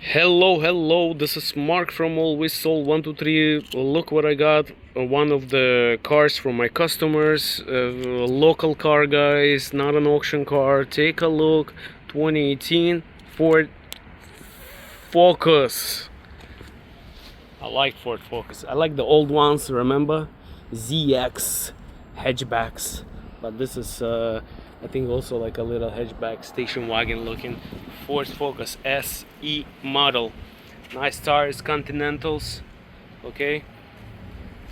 Hello, this is Mark from Always Sold 123. Look what I got. One of the cars from my customers, local car, guys, not an auction car. Take a look. 2018 Ford Focus. I like Ford Focus. I like the old ones, remember? ZX hatchbacks. But this is I think also like a little hatchback station wagon looking Ford Focus SE model. Nice tires, Continentals. Okay,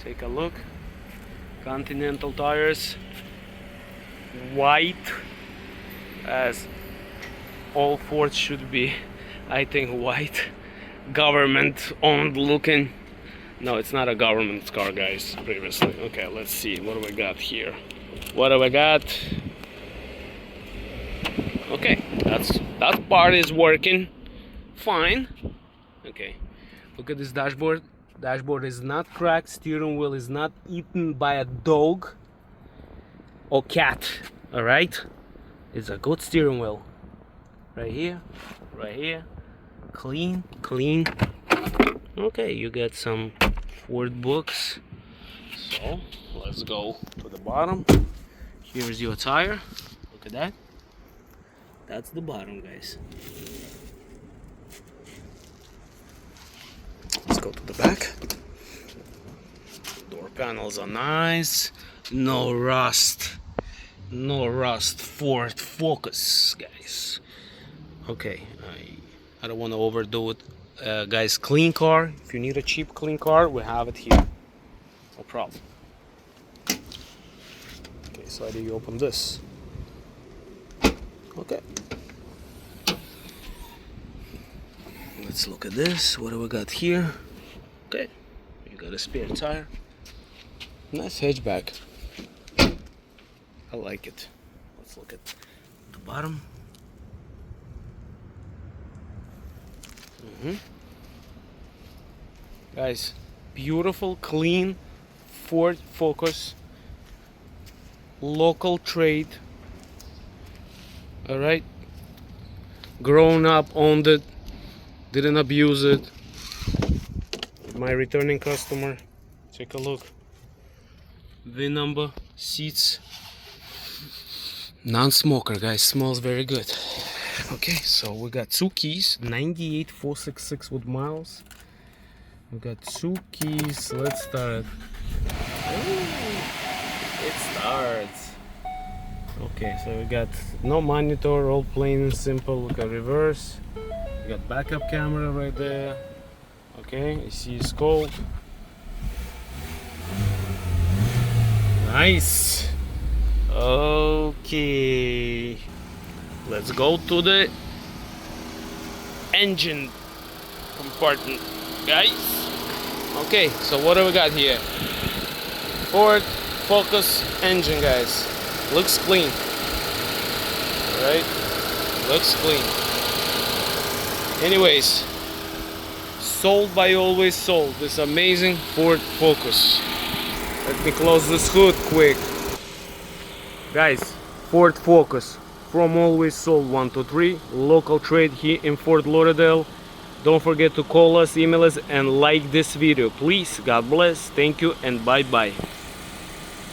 take a look. Continental tires, white, as all Fords should be. I think white, government owned looking. No, it's not a government car, guys. Previously. Okay, let's see what do we got here. What do we got? Okay, that part is working fine. Okay, look at this dashboard. Dashboard is not cracked. Steering wheel is not eaten by a dog or cat. All right, it's a good steering wheel. Right here, clean. Okay, you got some Ford books. So let's go to the bottom. Here's your tire. Look at that. That's the bottom, guys. Let's go to the back. Door panels are nice. No rust. Ford Focus, guys. Okay, I don't want to overdo it. Guys, clean car. If you need a cheap clean car, we have it here. No problem. Okay, so how do you open this? Okay. Let's look at this. What do we got here? Okay, you got a spare tire. Nice hatchback. I like it. Let's look at the bottom. Guys, beautiful, clean Ford Focus. Local trade. Alright, grown up, owned it, didn't abuse it. My returning customer, take a look. VIN number, seats, non-smoker, guys, smells very good. Okay, so we got two keys, 98,466 with miles. We got two keys. Let's start. It starts. Okay, so we got no monitor, all plain and simple. We got reverse. We got backup camera right there. Okay, you see scope. Nice. Okay, let's go to the engine compartment, guys. Okay, so what do we got here? Ford Focus engine, guys. Looks clean. Alright? Looks clean. Anyways, sold by Always Sold. This amazing Ford Focus. Let me close this hood quick. Guys, Ford Focus from Always Sold 123. Local trade here in Fort Lauderdale. Don't forget to call us, email us, and like this video. Please, God bless. Thank you, and bye-bye.